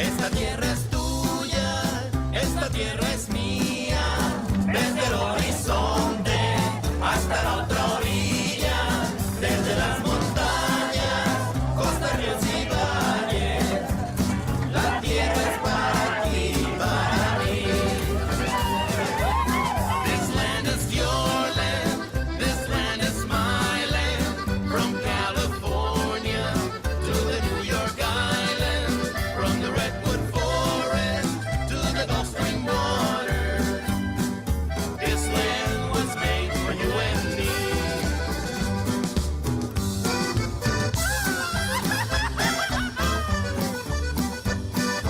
Esta tierra es tuya, esta tierra es mía, desde el horizonte hasta la otra orilla, desde las montañas, costa, ríos y valles, la tierra es para ti, para mí. This land is your land, this land is my land, from California to the New York Island, from the Redwood Forest to the Gulf Stream water. This land was made for you and me.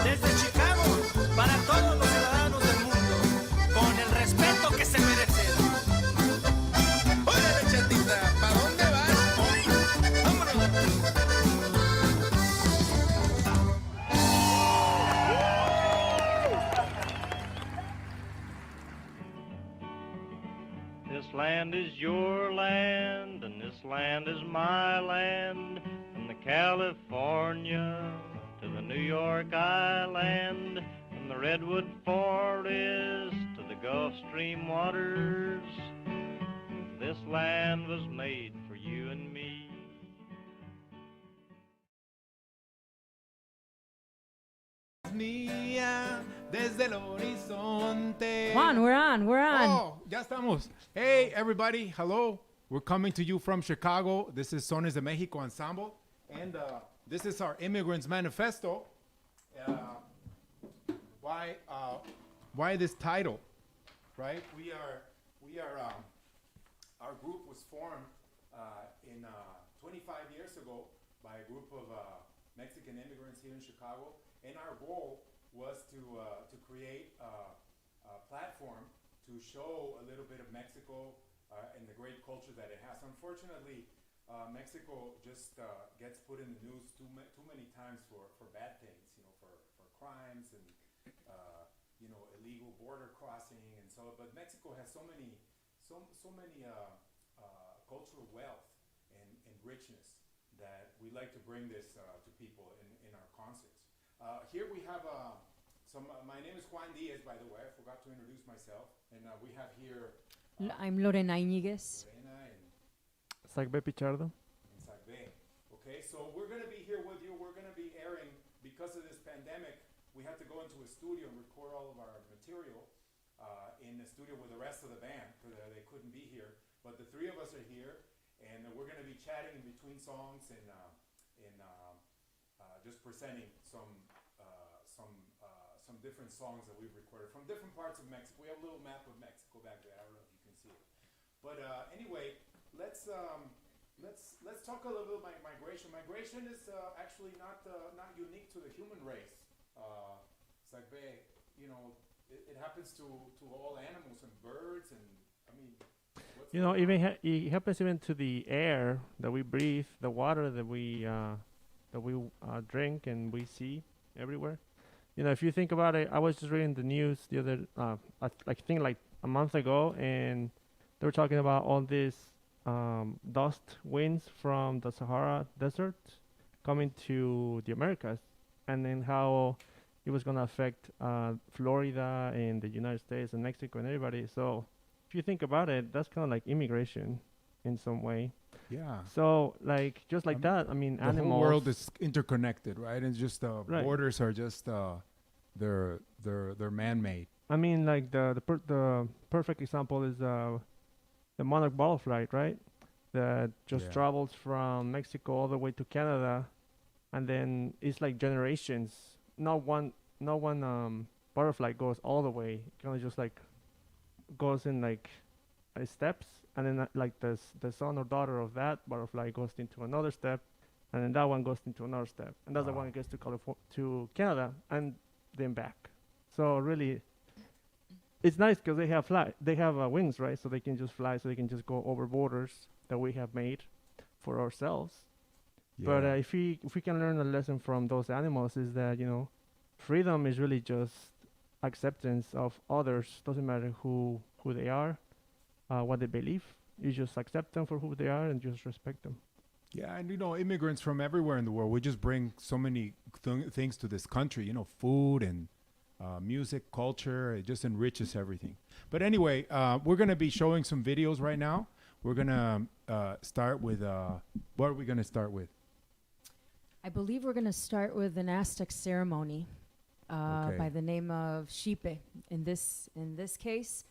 Desde Chicago, para todos los ciudadanos del mundo, con el respeto que se merecen. ¡Órale, chatita! ¿Para dónde vas? ¡Vámonos! This land is your land, and this land is my land, from the California to the New York Island, from the Redwood Forest to the Gulf Stream waters. This land was made for you and me. Mía, desde el horizonte. Juan, we're on. Oh, ya estamos. Hey, everybody. Hello. We're coming to you from Chicago. This is Sones de Mexico Ensemble. And this is our Immigrant Manifesto. Why this title? Right? Our group was formed in 25 years ago by a group of Mexican immigrants here in Chicago. And our goal was to create a platform to show a little bit of Mexico and the great culture that it has. Unfortunately, Mexico just gets put in the news too many times for bad things, for crimes and illegal border crossing and so. But Mexico has so many cultural wealth and richness that we like to bring this to people in our concerts. Here we have my name is Juan Diaz, by the way. I forgot to introduce myself. And we have here... I'm Lorena Iñiguez. Lorena and Zagbe Pichardo. Zagbe. Okay, so we're going to be here with you. We're going to be airing, because of this pandemic, we had to go into a studio and record all of our material in the studio with the rest of the band, because they couldn't be here. But the three of us are here, and we're going to be chatting in between songs and just presenting some different songs that we've recorded from different parts of Mexico. We have a little map of Mexico back there. I don't know if you can see it. But anyway, let's talk a little bit about migration. Migration is actually not unique to the human race. Sagbe, it happens to all animals and birds, and I mean, It happens even to the air that we breathe, the water that we drink and we see everywhere. If you think about it, I was just reading the news the other, I think like a month ago, and they were talking about all these dust winds from the Sahara Desert coming to the Americas, and then how it was going to affect Florida and the United States and Mexico and everybody. So if you think about it, that's kind of like immigration in some way. yeah. So just like that, I mean, The animals. whole world is interconnected, right? It's just Right. borders are just they're man-made. I mean, like the perfect example is the monarch butterfly, right? That just Yeah. travels from Mexico all the way to Canada, and then it's like generations. Not one butterfly goes all the way. It kind of just like goes in like steps, and then like the son or daughter of that butterfly goes into another step, and then that one goes into another step, and that's the one that gets to Canada, and then back. So really, it's nice because they have wings, right? So they can just fly, so they can just go over borders that we have made for ourselves. But if we can learn a lesson from those animals, is that freedom is really just acceptance of others. Doesn't matter who they are, what they believe. You just accept them for who they are and just respect them. Yeah, and immigrants from everywhere in the world, we just bring so many things to this country. You know, food and music, culture. It just enriches everything. But anyway, we're gonna be showing some videos right now. We're gonna start with what are we gonna start with? I believe we're going to start with an Aztec ceremony Okay. by the name of Xipe. In this case,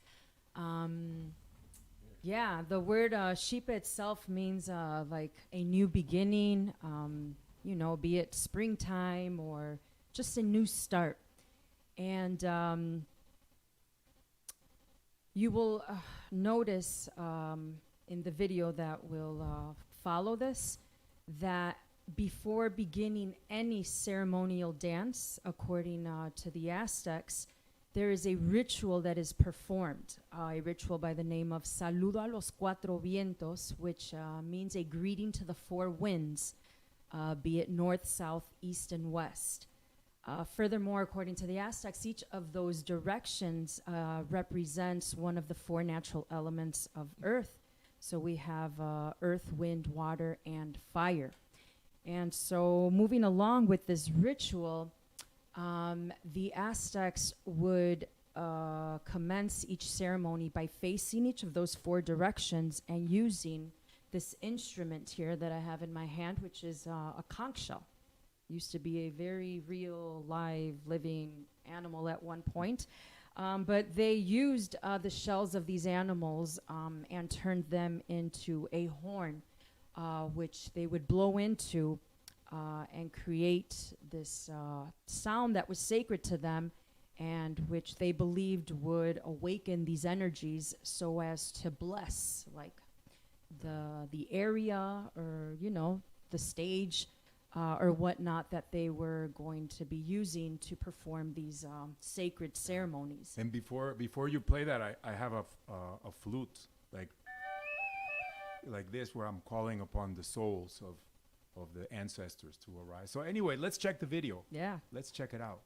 yeah, the word Xipe itself means like a new beginning. You know, be it springtime or just a new start. And you will notice in the video that will follow this that before beginning any ceremonial dance, according to the Aztecs, there is a ritual that is performed, a ritual by the name of Saludo a los Cuatro Vientos, which means a greeting to the four winds, be it north, south, east, and west. Furthermore, according to the Aztecs, each of those directions represents one of the four natural elements of earth. So we have earth, wind, water, and fire. And so moving along with this ritual, the Aztecs would commence each ceremony by facing each of those four directions and using this instrument here that I have in my hand, which is a conch shell. Used to be a very real, live, living animal at one point. But they used the shells of these animals and turned them into a horn, which they would blow into and create this sound that was sacred to them and which they believed would awaken these energies so as to bless like the area or, you know, the stage or whatnot that they were going to be using to perform these sacred ceremonies. And before you play that, I have a flute like this, where I'm calling upon the souls of the ancestors to arise. So anyway, let's check the video. Yeah. Let's check it out.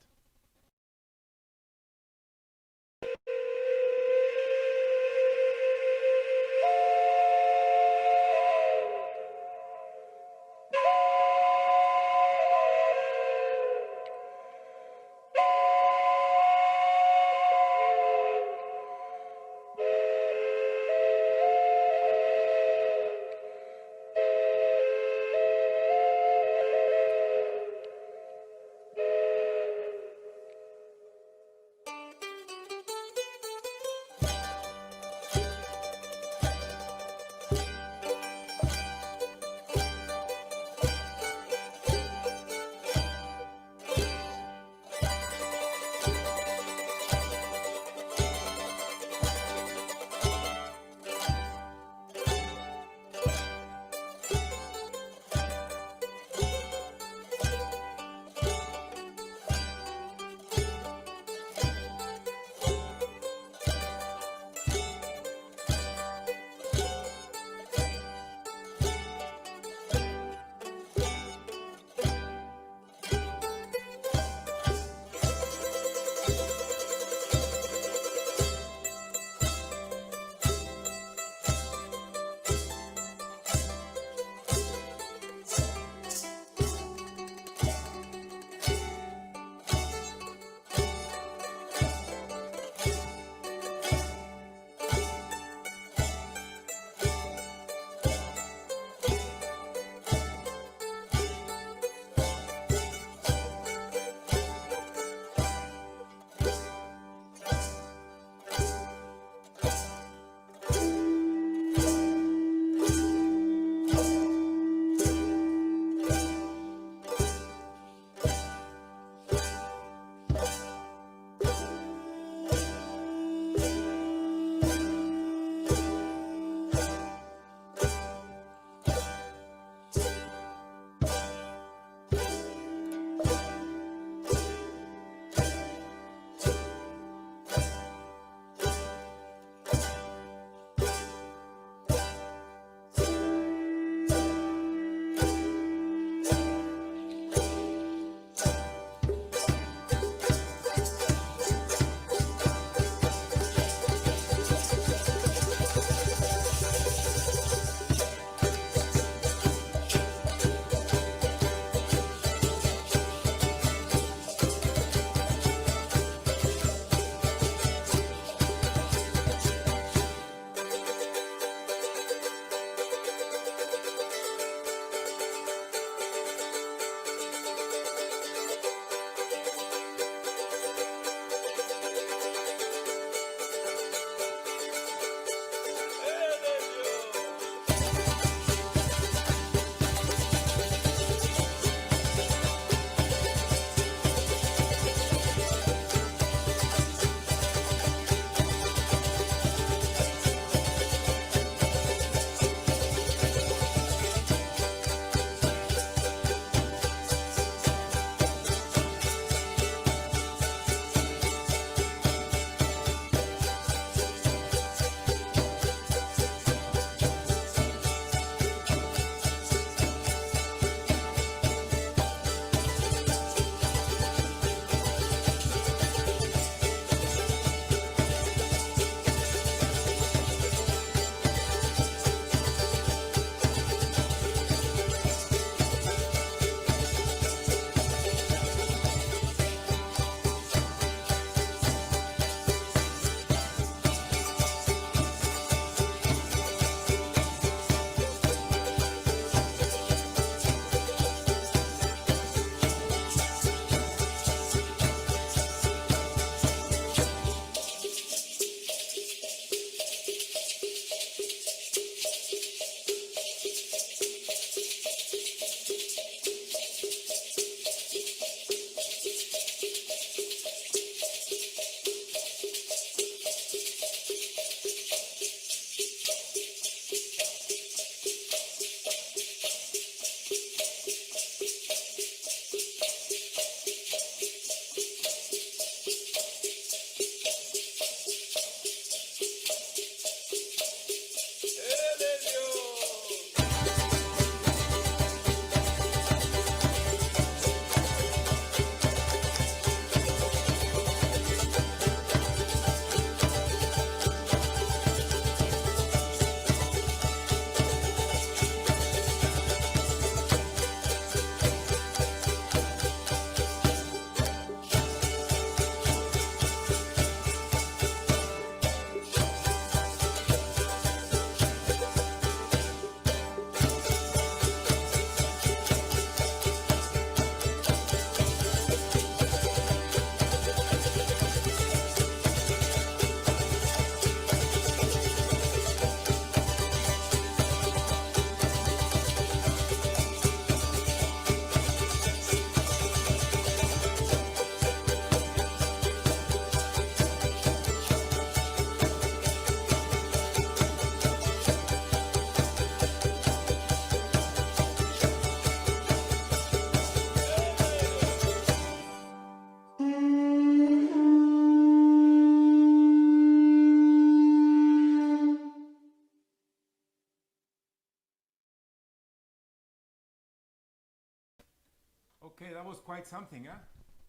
Okay, that was quite something, huh?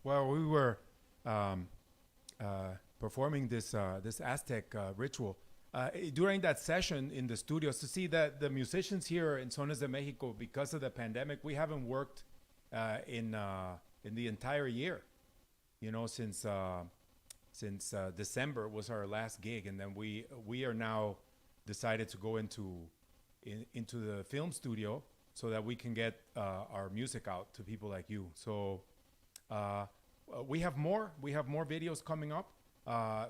Well, we were performing this Aztec ritual. During that session in the studios, to see that the musicians here in Zonas de Mexico, because of the pandemic, we haven't worked in the entire year. You know, since December was our last gig, and then we are now decided to go into the film studio so that we can get our music out to people like you. So we have more videos coming up.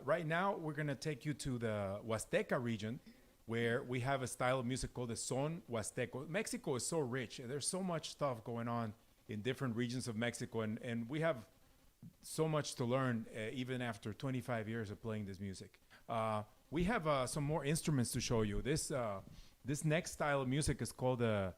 Right now, we're gonna take you to the Huasteca region, where we have a style of music called the son Huasteco. Mexico is so rich, and there's so much stuff going on in different regions of Mexico, and we have so much to learn even after 25 years of playing this music. We have some more instruments to show you. This next style of music is called the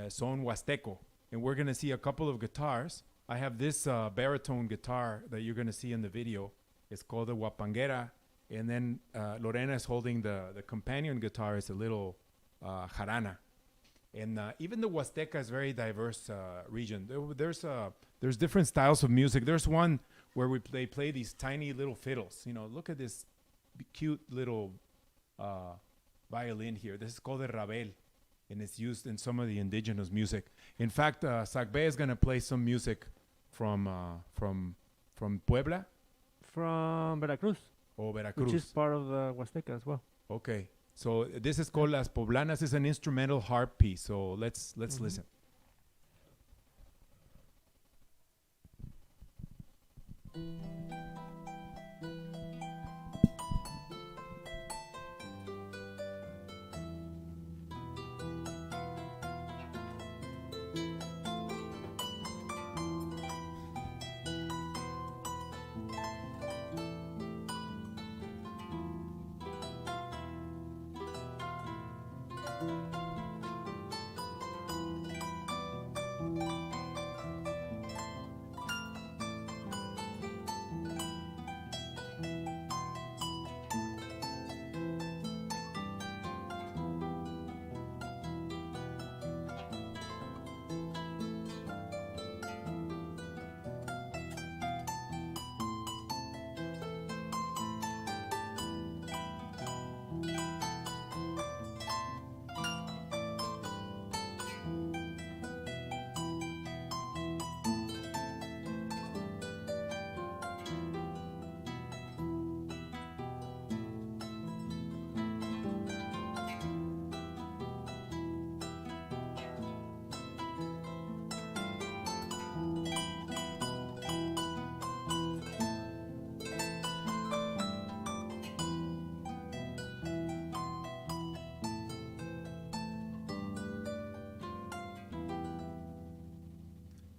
son Huasteco, and we're gonna see a couple of guitars. I have this baritone guitar that you're gonna see in the video. It's called the huapanguera, and then Lorena is holding the companion guitar. It's a little jarana. And even the Huasteca is a very diverse region. There's different styles of music. There's one where they play these tiny little fiddles. You know, look at this cute little violin here. This is called the rabel, and it's used in some of the indigenous music. In fact, Sagbe is gonna play some music from Puebla. From Veracruz, Oh, Veracruz. which is part of the Huasteca as well. Okay. So this is called Las Poblanas. It's an instrumental harp piece. So let's listen.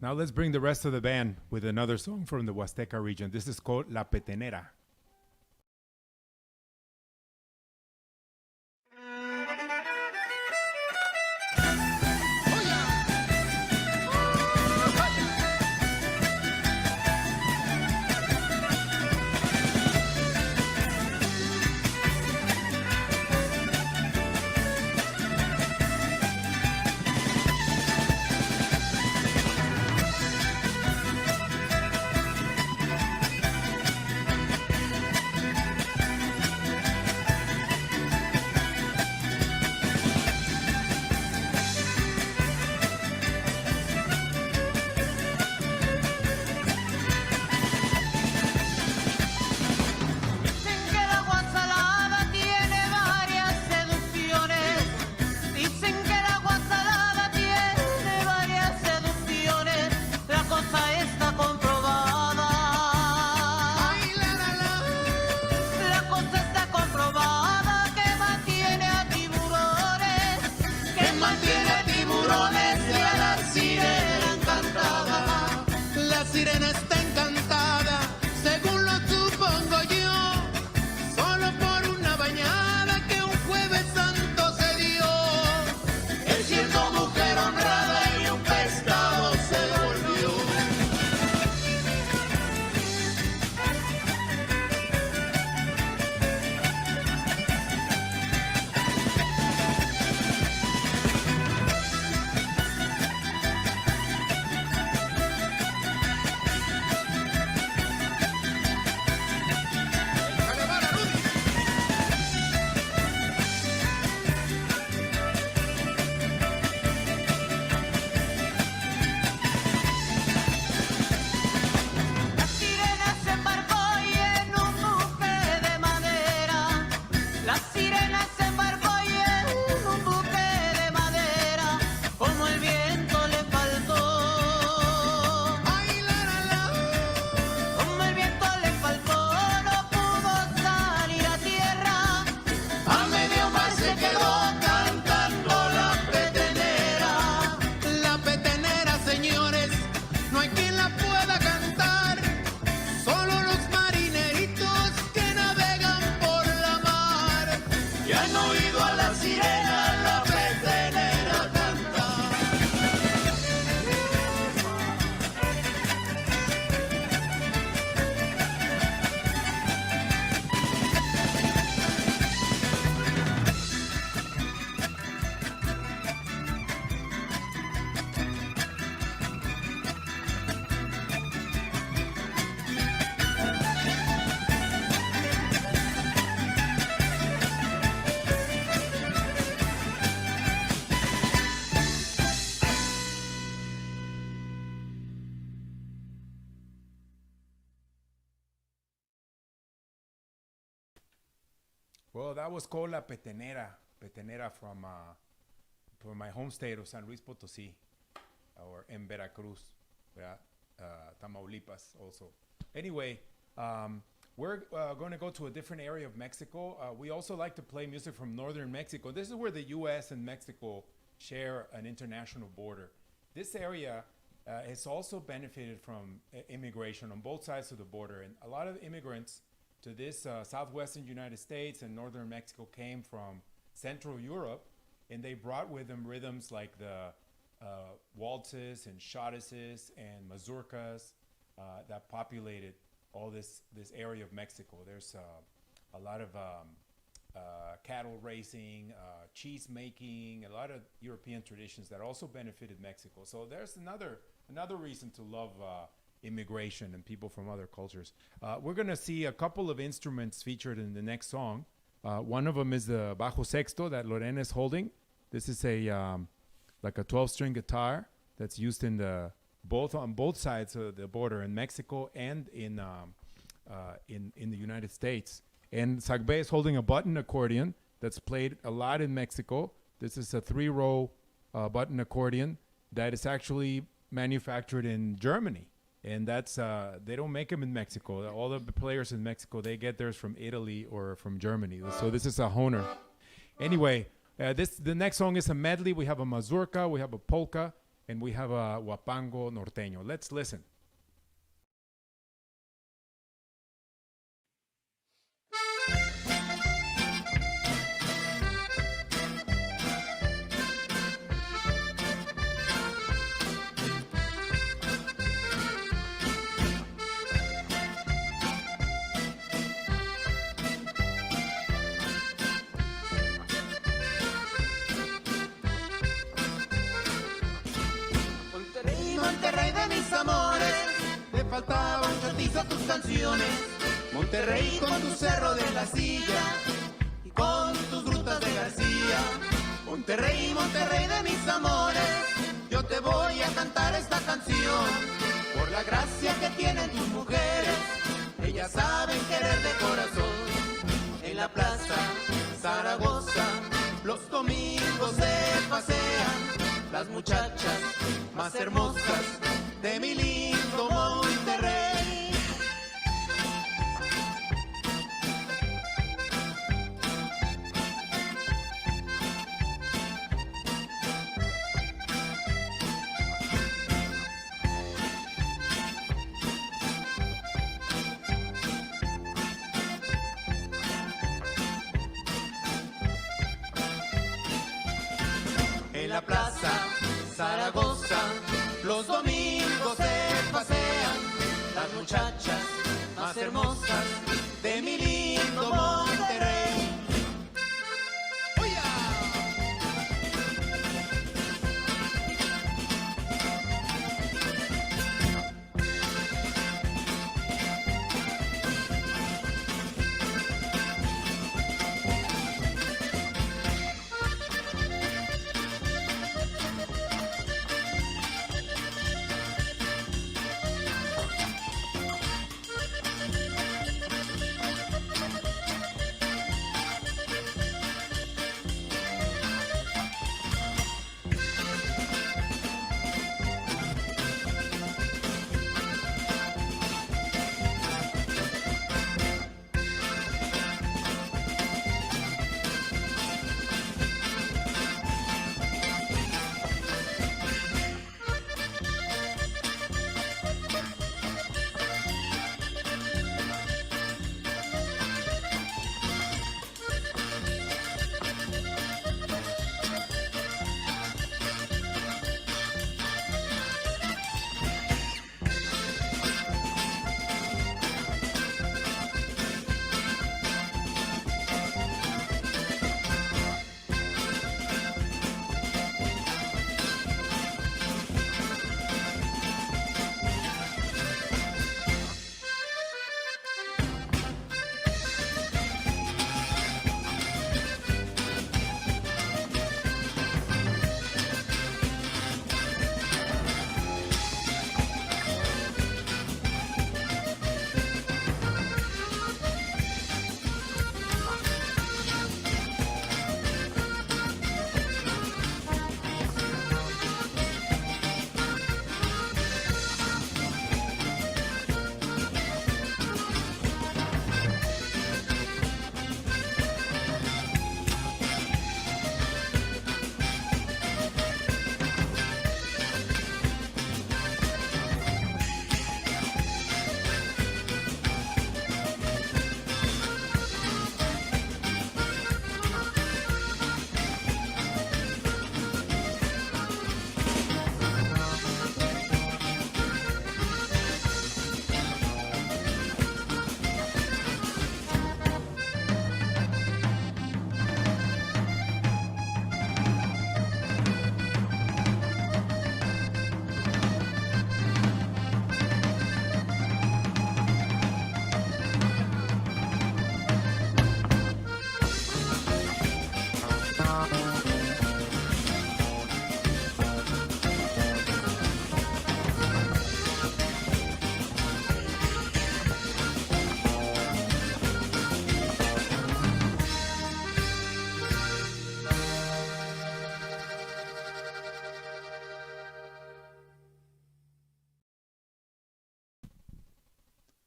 Now let's bring the rest of the band with another song from the Huasteca region. This is called La Petenera. Well, that was called La Petenera. Petenera from my home state of San Luis Potosí, or en Veracruz, yeah, Tamaulipas also. Anyway, we're going to go to a different area of Mexico. We also like to play music from northern Mexico. This is where the U.S. and Mexico share an international border. This area has also benefited from immigration on both sides of the border. And a lot of immigrants to this southwestern United States and northern Mexico came from Central Europe, and they brought with them rhythms like the waltzes and schottisches and mazurkas that populated all this area of Mexico. There's a lot of cattle raising, cheese making, a lot of European traditions that also benefited Mexico. So there's another reason to love immigration and people from other cultures. We're going to see a couple of instruments featured in the next song. One of them is the bajo sexto that Lorena is holding. This is like a 12-string guitar that's used in on both sides of the border in Mexico and in the United States. And Sagbe is holding a button accordion that's played a lot in Mexico. This is a 3-row button accordion that is actually manufactured in Germany. And that's they don't make them in Mexico. All the players in Mexico, they get theirs from Italy or from Germany. So this is a Hohner. Anyway, the next song is a medley. We have a mazurka, we have a polka, and we have a huapango norteño. Let's listen. Monterrey de mis amores, te faltaban chotiza tus canciones. Monterrey con tu cerro de la silla y con tus grutas de García. Monterrey, Monterrey de mis amores, yo te voy a cantar esta canción por la gracia que tienen tus mujeres. Ellas saben querer de corazón. En la plaza Zaragoza los domingos se pasean las muchachas más hermosas de mi lindo Monterrey. En la plaza Zaragoza los domingos se pasean las muchachas más hermosas de mi lindo Monterrey. ¡Oya!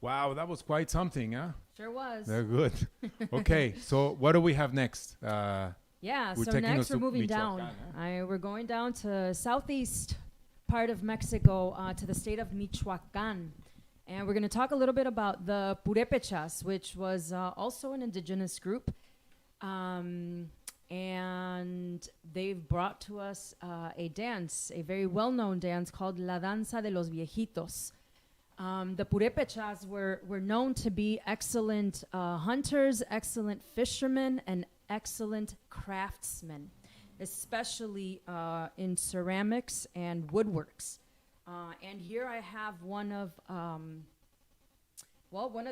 Wow, that was quite something, huh? Sure was. They're good. Okay, so what do we have next? Yeah, We're so taking us next we're to moving down. Michoacan, We're going down to southeast part of Mexico, to the state of Michoacan. And we're going to talk a little bit about the Purépechas, which was also an indigenous group. And they've brought to us a dance, a very well-known dance called La Danza de los Viejitos. The Purépechas were known to be excellent hunters, excellent fishermen, and excellent craftsmen, especially in ceramics and woodworks. And here I have one of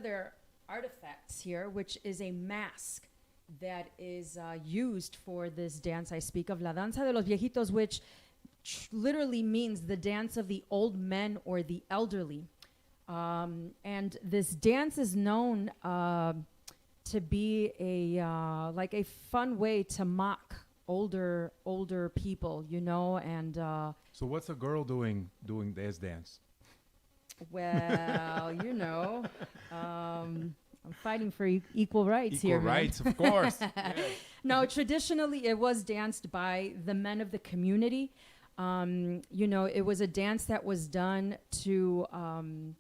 their artifacts here, which is a mask that is used for this dance I speak of, La Danza de los Viejitos, which literally means the dance of the old men or the elderly. And this dance is known to be like a fun way to mock older people, you know, and So what's a girl doing this dance? well, you know, I'm fighting for equal rights here. Equal man. rights, of course. Yes. No, traditionally it was danced by the men of the community. You know, it was a dance that was done to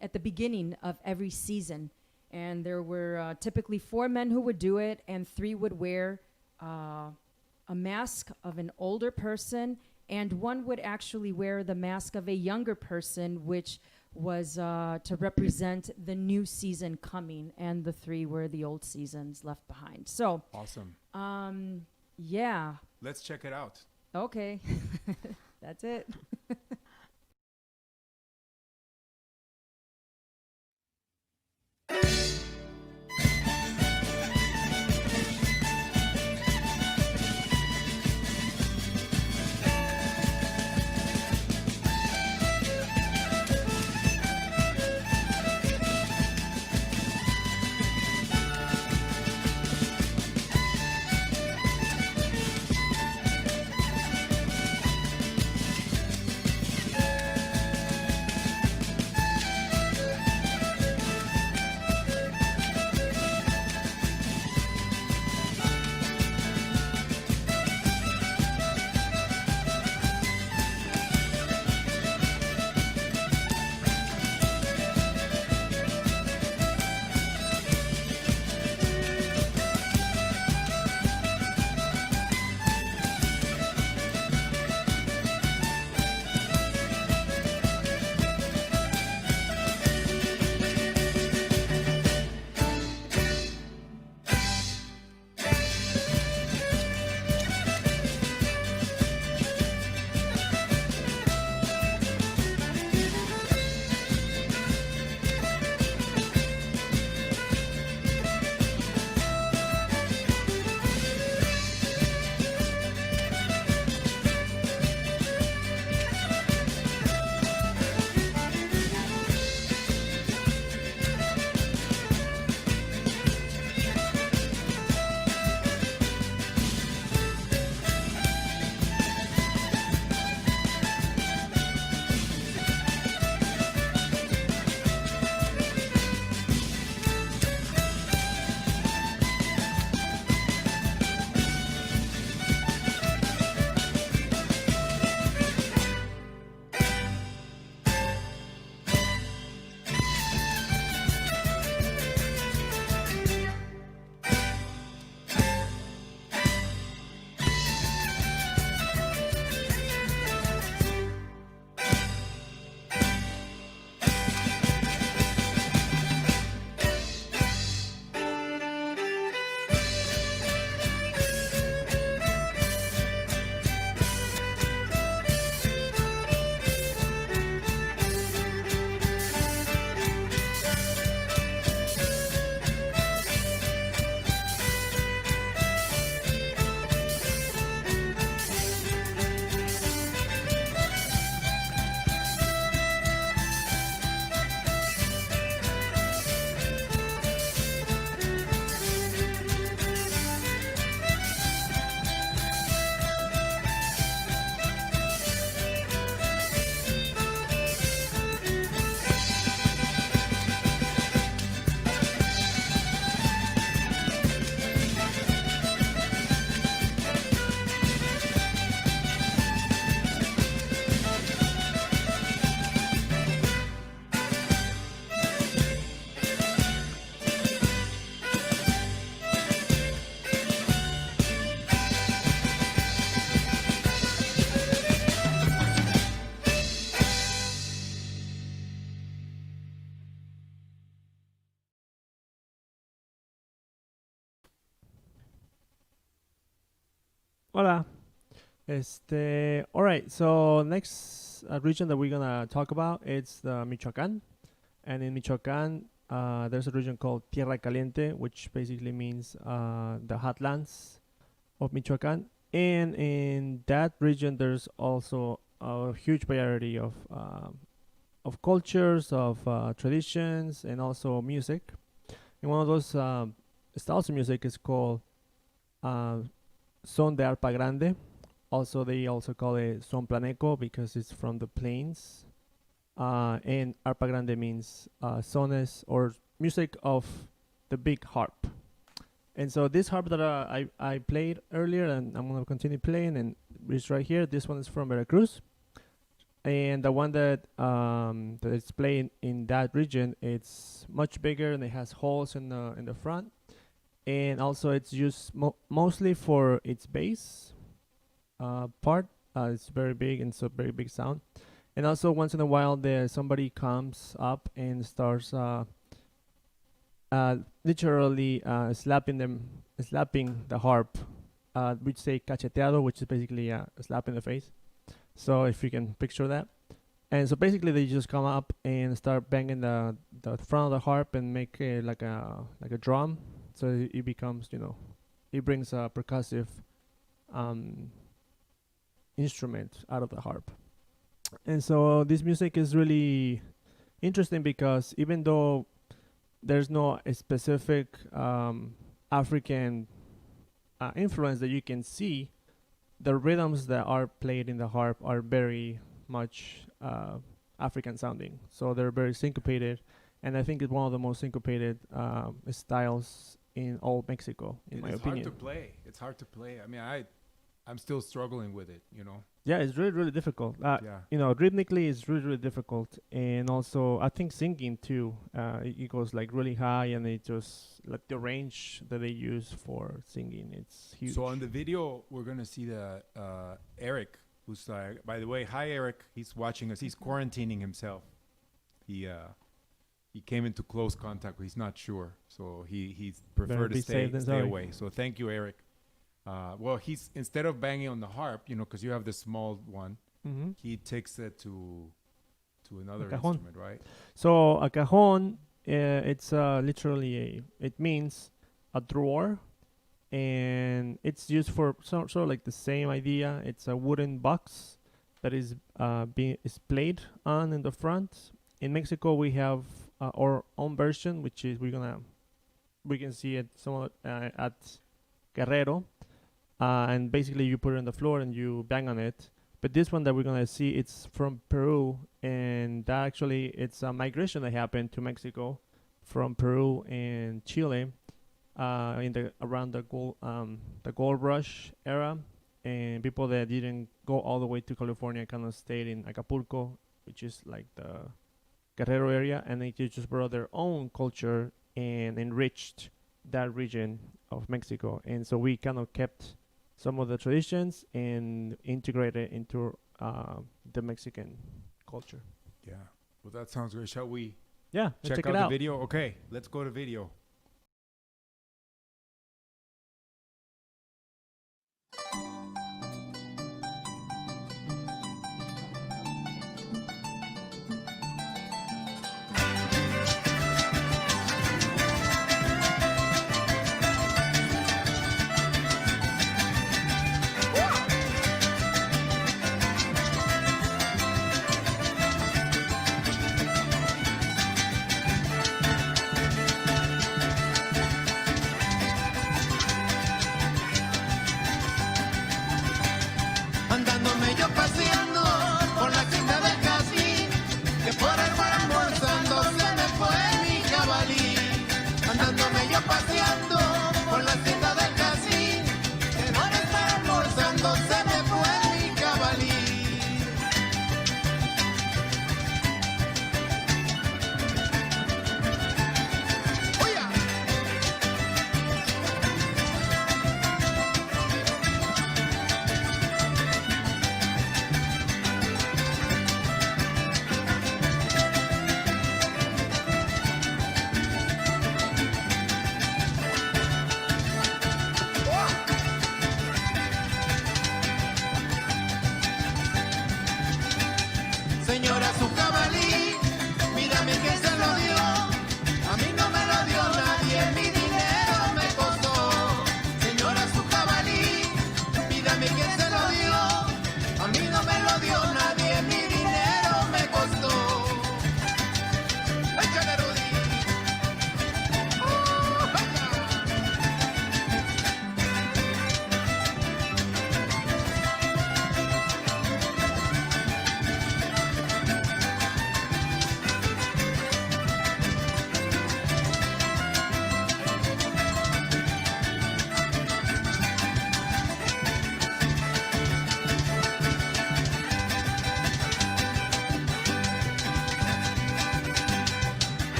at the beginning of every season. And there were typically 4 men who would do it, and 3 would wear a mask of an older person, and 1 would actually wear the mask of a younger person, which was to represent the new season coming, and the 3 were the old seasons left behind. So, Awesome. yeah, Let's check it out. okay, that's it. Hola. All right. So next region that we're gonna talk about it's the Michoacan, and in Michoacan, there's a region called Tierra Caliente, which basically means the hotlands of Michoacan. And in that region, there's also a huge variety of cultures, of traditions, and also music. And one of those styles of music is called uh, son de arpa grande. Also, they also call it son planeco because it's from the plains. And arpa grande means sones or music of the big harp. And so this harp that I played earlier, and I'm gonna continue playing, and it's right here. This one is from Veracruz, and the one that that is playing in that region, it's much bigger and it has holes in the front, and also it's used mostly for its bass part. It's very big and it's a very big sound. And also once in a while there somebody comes up and starts literally slapping the harp. We say cacheteado, which is basically a slap in the face. So if you can picture that. And so basically they just come up and start banging the front of the harp and make it like a drum. So it becomes, it brings a percussive instrument out of the harp. And so this music is really interesting because even though there's no a specific African influence that you can see, the rhythms that are played in the harp are very much African sounding. So they're very syncopated, and I think it's one of the most syncopated styles in all Mexico, in my opinion. It's hard to play. It's hard to play. I mean, I'm still struggling with it, Yeah, it's really, really difficult. Yeah. Rhythmically, it's really, really difficult. And also, I think singing too, it goes like really high, and it just, like the range that they use for singing, it's huge. So on the video, we're going to see the Eric, who's like, by the way, hi, Eric. He's watching us. He's quarantining himself. He came into close contact, but he's not sure. So he preferred to stay away. So thank you, Eric. Well, he's, instead of banging on the harp, because you have the small one, he takes it to another instrument, right? So a cajon, it's literally it means a drawer, and it's used for sort of like the same idea. It's a wooden box that is played on in the front. In Mexico, we have our own version, which is we can see it somewhat at Guerrero. And basically you put it on the floor and you bang on it. But this one that we're gonna see, it's from Peru, and that actually it's a migration that happened to Mexico from Peru and Chile around the gold rush era, and people that didn't go all the way to California kind of stayed in Acapulco, which is like the Guerrero area, and they just brought their own culture and enriched that region of Mexico. And so we kind of kept some of the traditions and integrated into the Mexican culture. Yeah. Well, that sounds good. Shall we check out it out. the video? Okay, let's go to video.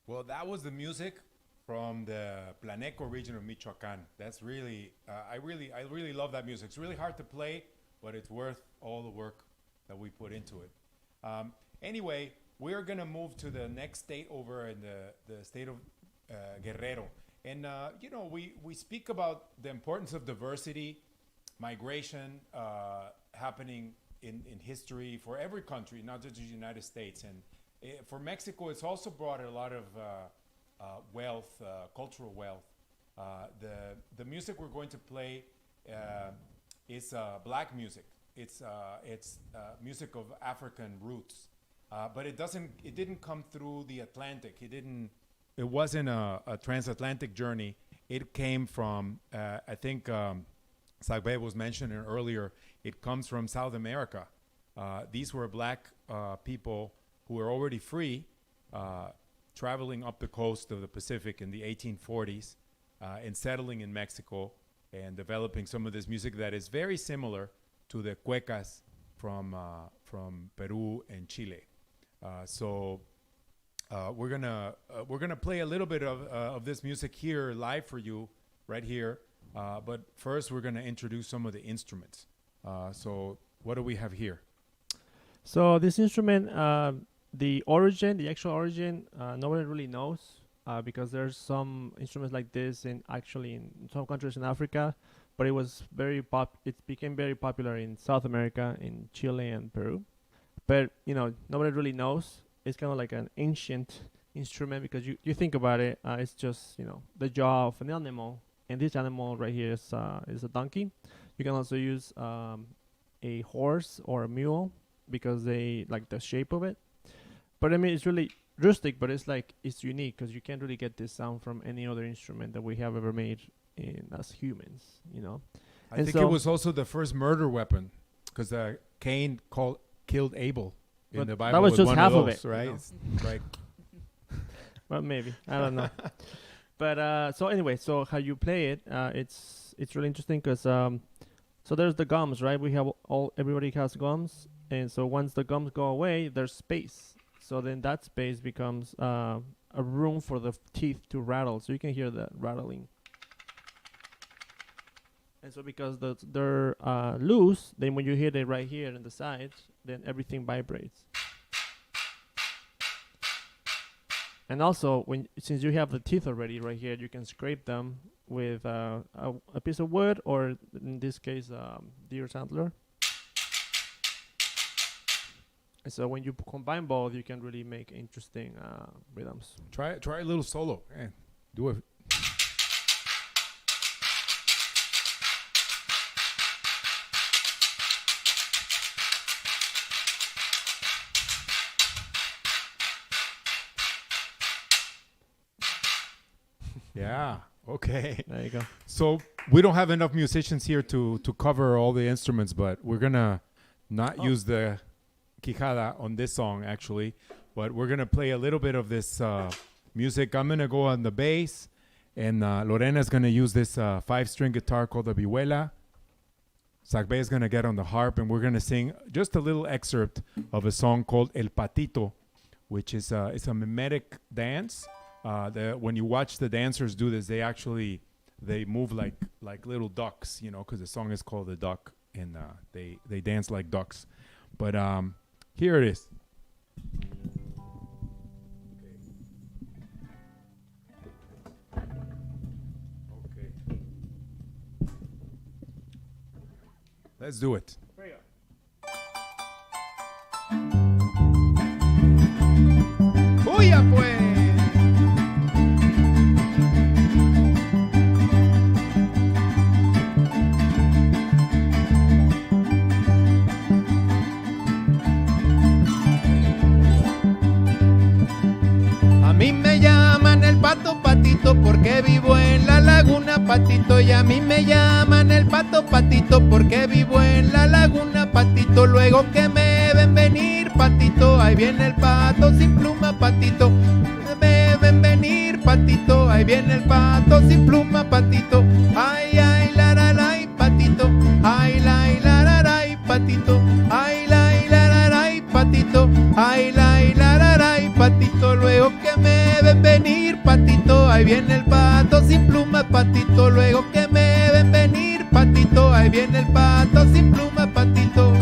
Well, that was the music from the Planeco region of Michoacan. That's really, I really love that music. It's really hard to play, but it's worth all the work that we put into it. Anyway, we're gonna move to the next state over in the state of Guerrero. And you know, we speak about the importance of diversity, migration happening in history for every country, not just the United States. And for Mexico, it's also brought a lot of wealth, cultural wealth. The music we're going to play is black music. It's music of African roots, but it didn't come through the Atlantic. It wasn't a transatlantic journey. It came from, I think Sagbe was mentioning earlier, it comes from South America. These were black people who were already free, traveling up the coast of the Pacific in the 1840s and settling in Mexico and developing some of this music that is very similar to the cuecas from Peru and Chile. So we're gonna play a little bit of this music here live for you right here. But first, we're gonna introduce some of the instruments. So what do we have here? So this instrument, the actual origin, nobody really knows because there's some instruments like this in some countries in Africa, but it became very popular in South America, in Chile and Peru. But you know, nobody really knows. It's kind of like an ancient instrument because you think about it, it's just, you know, the jaw of an animal, and this animal right here is a donkey. You can also use a horse or a mule because they like the shape of it. But I mean, it's really rustic, but it's unique because you can't really get this sound from any other instrument that we have ever made as humans, you know. I think it was also the first murder weapon because Cain killed Abel in the Bible. That was with just one half of those, it, right? you know? Right. Well, maybe, I don't know. But so anyway, so how you play it, it's really interesting because so there's the gums, right? Everybody has gums, and so once the gums go away, there's space. So then that space becomes a room for the teeth to rattle. So you can hear that rattling. And so because they're loose, then when you hit it right here in the sides, then everything vibrates. And also, since you have the teeth already right here, you can scrape them with a piece of wood, or in this case, deer's antler. And so when you combine both, you can really make interesting rhythms. Try a little solo. Man, do it. Yeah. Okay. There you go. So we don't have enough musicians here to cover all the instruments, but we're gonna not use the quijada on this song actually, but we're gonna play a little bit of this music. I'm gonna go on the bass, and Lorena's gonna use this 5-string guitar called the vihuela. Sagbe is gonna get on the harp, and we're gonna sing just a little excerpt of a song called El Patito, which is it's a mimetic dance. When you watch the dancers do this, they move like little ducks, you know, because the song is called The Duck, and they dance like ducks. But here it is. Okay. Let's do it. ¡Uya, pues! A mí me llaman el pato patito porque vivo en la laguna patito, y a mí me llaman el pato patito porque vivo en la laguna patito. Luego que me ven venir patito, ahí viene el pato sin pluma patito. Me ven venir patito, ahí viene el pato sin pluma patito. Ay, ay, la, patito. Ay, la, patito. Ay, la, patito. Ay, la, patito. Luego que me ven venir viene el pato sin plumas, patito, luego que me ven venir, patito, ahí viene el pato sin plumas, patito.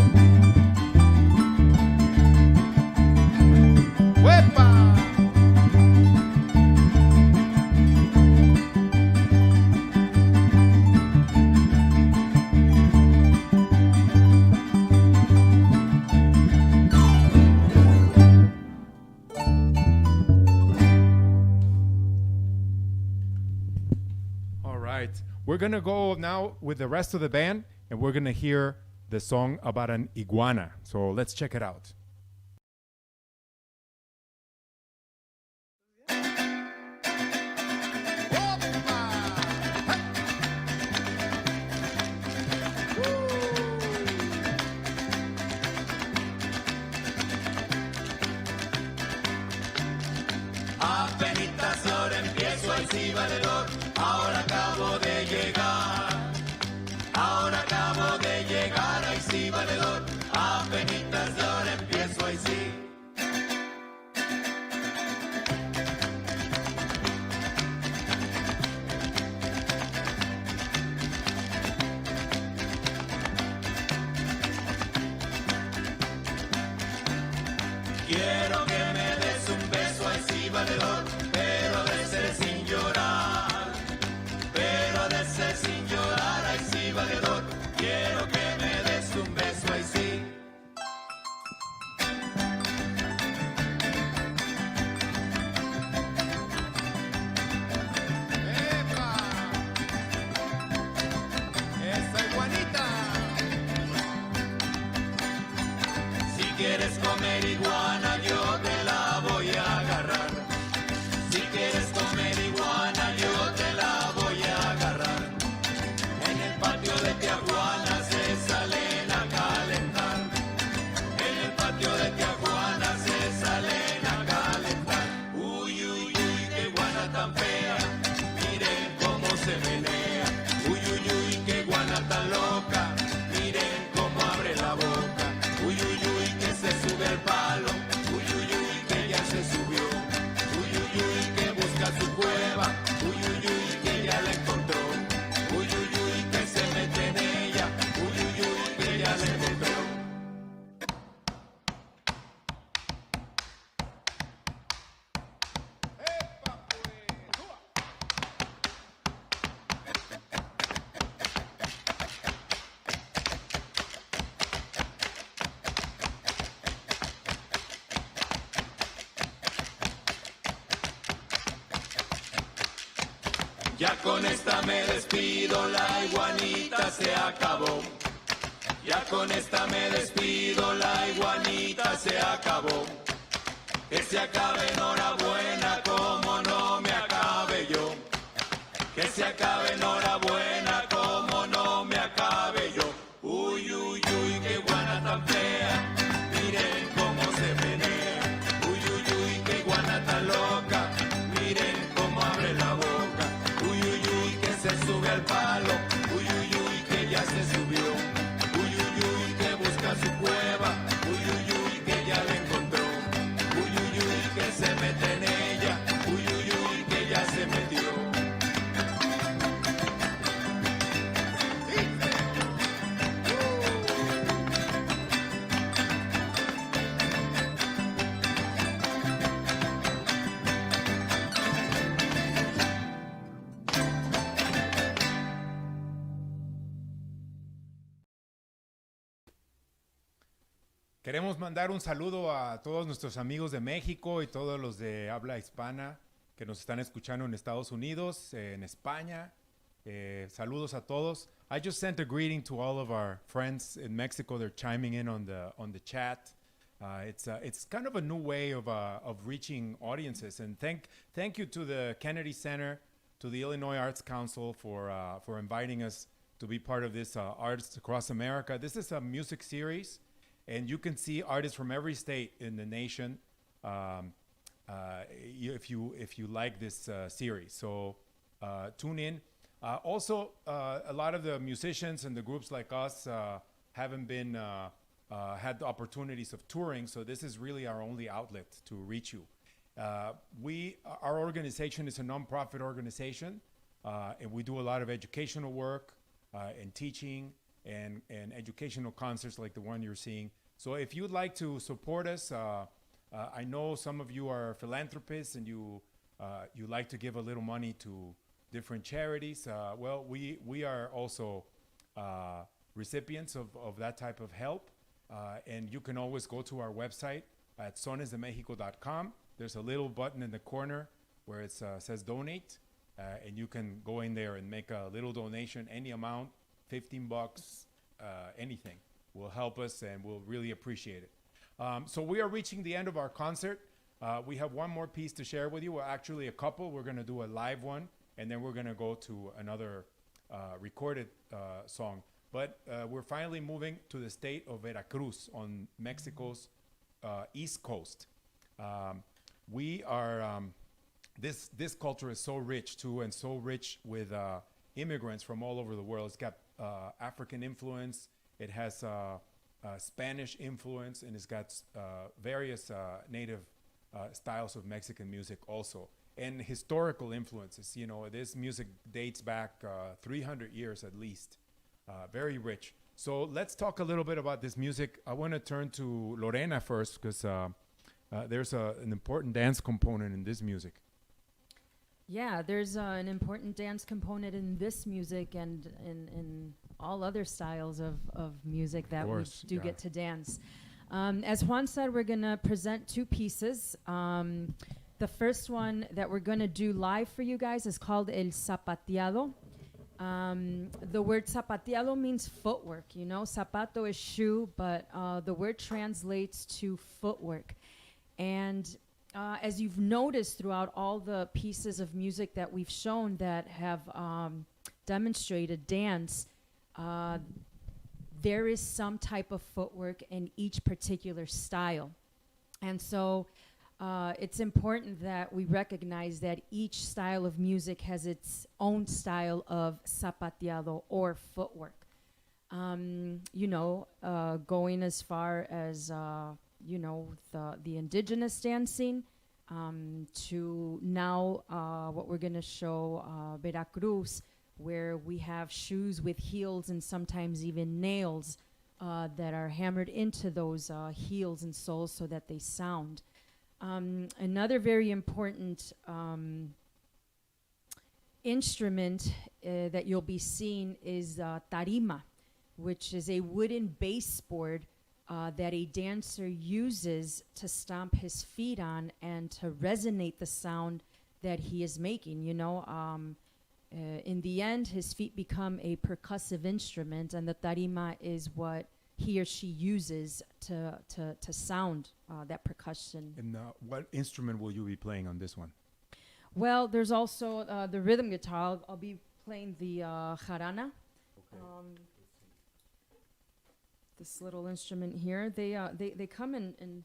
¡Huepa! We're going to go now with the rest of the band, and we're going to hear the song about an iguana. So let's check it out. Apenitas ahora empiezo, ahí sí valedor. Ahora acabo de llegar. Ahora acabo de llegar, ahí sí valedor. Apenitas ahora empiezo, ahí sí. Quiero que me des un beso, ahí sí valedor, pero de ser sin llorar, pero de ser sin llorar, ahí sí valedor. Quiero que me des un beso, ahí sí. ¡Epa! ¡Esa iguanita! Si quieres comer iguana, yo te la voy a agarrar. Si quieres comer iguana, yo te la voy a agarrar. En el patio de Tijuana se salen a calentar. En el patio de Tijuana se salen a calentar. Uy, uy, uy, qué iguana tan fea. Miren cómo se menea. Uy, uy, uy, qué iguana tan loca. Miren cómo abre la boca. Uy, uy, uy, que se sube al palo. Uy, uy, uy, que ya se subió. Uy, uy, uy, que busca su cueva. Uy, uy, uy, que ya la encontró. Uy, uy, uy, que se mete en ella. Uy, uy, uy, que ya la encontró. Ya con esta me despido, la iguanita se acabó. Ya con esta me despido, la iguanita se acabó. Que se acabe enhorabuena como no me acabe yo. Que se acabe enhorabuena como no me acabe yo. Uy, uy, uy, qué iguana tan fea. Miren cómo se menea. Uy, uy, uy, qué iguana tan loca. Miren cómo abre la boca. Uy, uy, uy, que se sube al palo. Uy, uy, uy, que ya se subió. Uy, uy, uy, que busca su cueva. Uy, uy, uy, que ya la encontró. Uy, uy, uy, que se mete en ella. Uy, uy, uy, que ya se metió. Queremos mandar un saludo a todos nuestros amigos de México y todos los de habla hispana que nos están escuchando en Estados Unidos, en España. Saludos a todos. I just sent a greeting to all of our friends in Mexico. They're chiming in on the chat. It's kind of a new way of reaching audiences. And thank you to the Kennedy Center, to the Illinois Arts Council for inviting us to be part of this Artists Across America. This is a music series. And you can see artists from every state in the nation if you like this series. So tune in. Also, a lot of the musicians and the groups like us haven't been had the opportunities of touring, so this is really our only outlet to reach you. Our organization is a nonprofit organization, and we do a lot of educational work and teaching and educational concerts like the one you're seeing. So if you'd like to support us, I know some of you are philanthropists and you like to give a little money to different charities. Well, we are also recipients of that type of help. And you can always go to our website at sonesdemexico.com. There's a little button in the corner where it says donate. And you can go in there and make a little donation, any amount, $15, anything will help us, and we'll really appreciate it. So we are reaching the end of our concert. We have one more piece to share with you. Well, actually, a couple. We're going to do a live one, and then we're going to go to another recorded song. But we're finally moving to the state of Veracruz on Mexico's east coast. We are... This culture is so rich too, and so rich with immigrants from all over the world. It's got African influence, it has Spanish influence, and it's got various native styles of Mexican music also, and historical influences. You know, this music dates back 300 years at least. Very rich. So let's talk a little bit about this music. I want to turn to Lorena first, because there's an important dance component in this music. Yeah, there's an important dance component in this music and in all other styles of music that we do get to dance. As Juan said, we're going to present two pieces. The first one that we're going to do live for you guys is called El Zapateado. The word zapateado means footwork. You know, zapato is shoe, but the word translates to footwork. And as you've noticed throughout all the pieces of music that we've shown that have demonstrated dance, there is some type of footwork in each particular style. And so it's important that we recognize that each style of music has its own style of zapateado or footwork. You know, going as far as you know, the indigenous dancing, to now what we're going to show, Veracruz, where we have shoes with heels and sometimes even nails that are hammered into those heels and soles so that they sound. Another very important instrument that you'll be seeing is tarima, which is a wooden baseboard that a dancer uses to stomp his feet on and to resonate the sound that he is making. You know, in the end, his feet become a percussive instrument, and the tarima is what he or she uses to sound that percussion. And what instrument will you be playing on this one? Well, there's also the rhythm guitar. I'll be playing the jarana. Okay. This little instrument here. They come in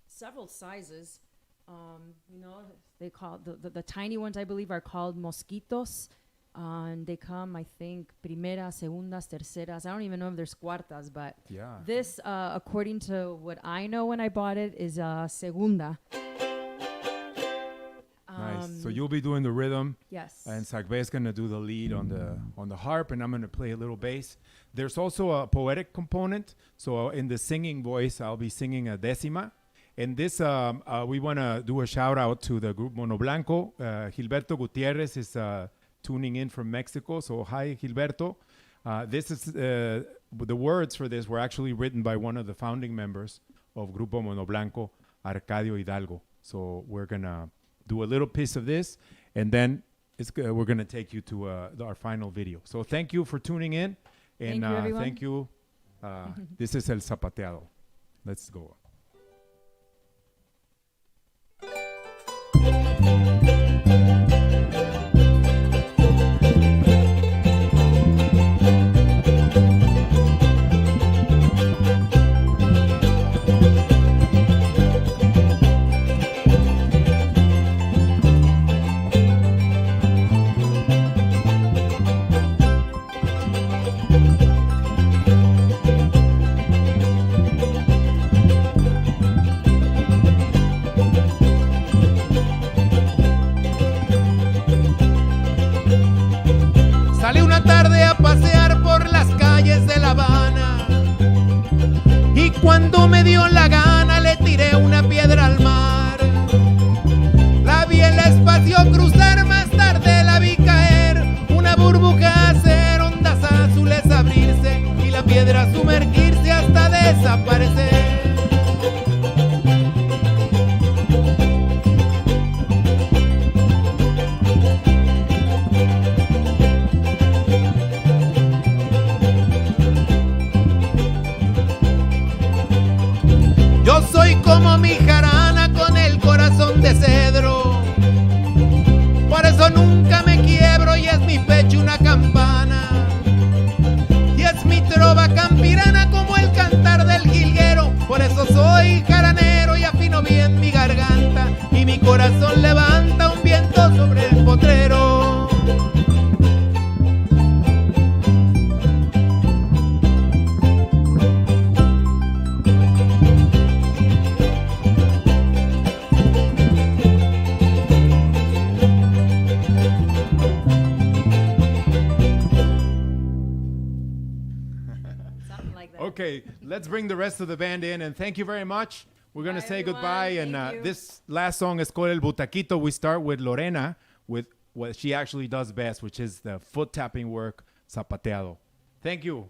several sizes. You know, they call the tiny ones, I believe, are called mosquitos. And they come, I think, primeras, segundas, terceras. I don't even know if there's cuartas, but Yeah. this, according to what I know when I bought it, is segunda. Nice. So you'll be doing the rhythm, Yes. and Sagbe's gonna do the lead on the harp, and I'm gonna play a little bass. There's also a poetic component. So in the singing voice, I'll be singing a décima. And this, we wanna do a shout out to the group Mono Blanco. Gilberto Gutierrez is tuning in from Mexico. So hi, Gilberto. This is the words for this were actually written by one of the founding members of Grupo Mono Blanco, Arcadio Hidalgo. So we're gonna do a little piece of this, and then we're going to take you to our final video. So thank you for tuning in, and Thank you, everyone. thank you. This is El Zapateado. Let's go. cuando me dio la gana le tiré una piedra al mar. La vi el espacio cruzar, más tarde la vi caer. Una burbuja hacer, ondas azules abrirse y la piedra sumergirse hasta desaparecer. Yo soy como mi jarana con el corazón de cedro, por eso nunca me quiebro y es mi pecho una campana. Y es mi trova campirana como el cantar del jilguero, por eso soy jaranero y afino bien mi garganta y mi corazón levanta un viento sobre el potrero. Something like that. Okay, let's bring the rest of the band in, and thank you very much. We're going to Bye, say everyone. goodbye, and Thank you. this last song is called El Butaquito. We start with Lorena, with what she actually does best, which is the foot tapping work, zapateado. Thank you.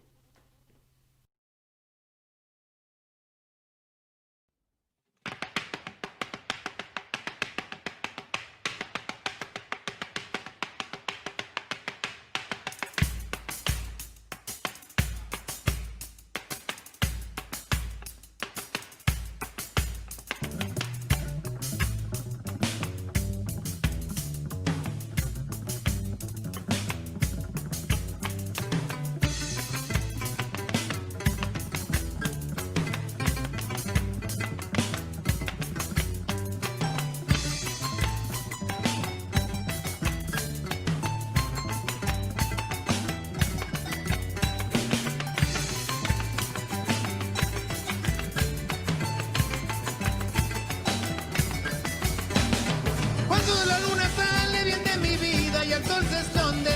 Cuando la luna sale bien de mi vida y el sol se esconde,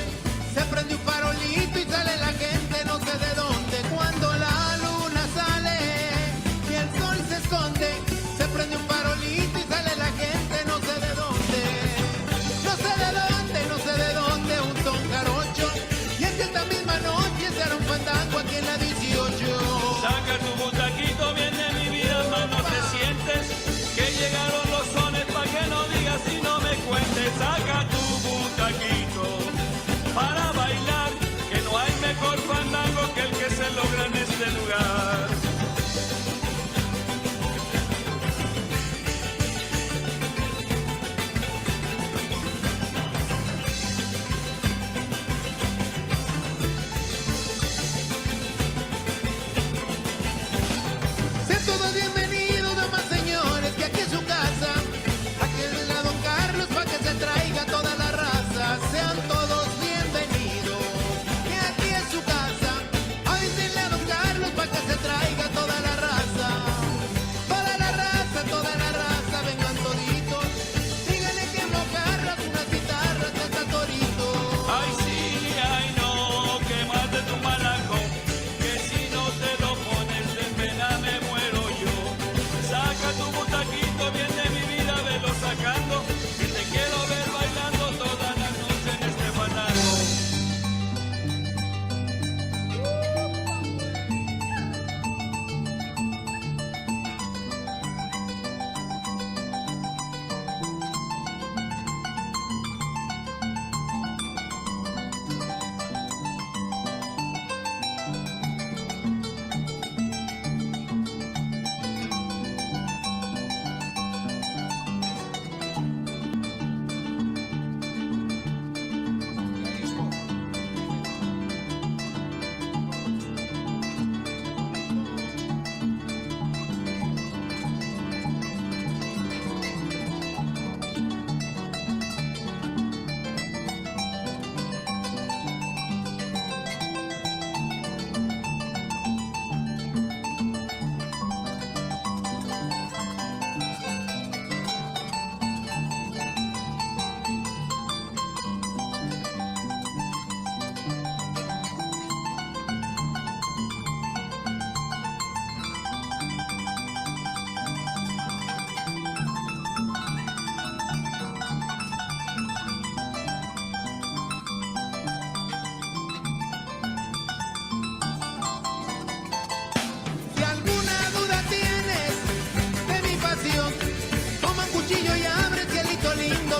se prende un farolito y sale la gente no sé de dónde. Cuando la luna sale y el sol se esconde, se prende un farolito y sale la gente no sé de dónde. No sé de dónde, no sé de dónde, un son jarocho. Y es que esta misma noche se hará un fandango aquí en la 18. Saca tu butaquito, bien de mi vida, más no te sientes que llegaron los sones pa' que no digas y no me cuentes.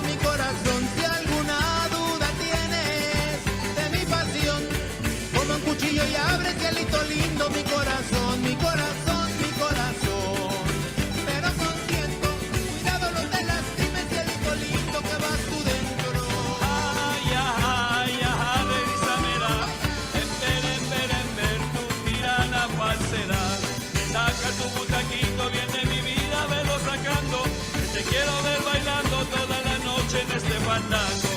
mi corazón. Si alguna duda tienes de mi pasión, toma un cuchillo y abre cielito lindo, mi corazón, mi corazón, mi corazón. Pero consciente, cuidado no te lastimes, cielito lindo, que vas tú dentro. Ay, ay, ay, revísamela. Ver tu tirana falsedad. Saca tu butaquito, viene mi vida, velo sacando. Te quiero ver bailando toda la noche en este fandango.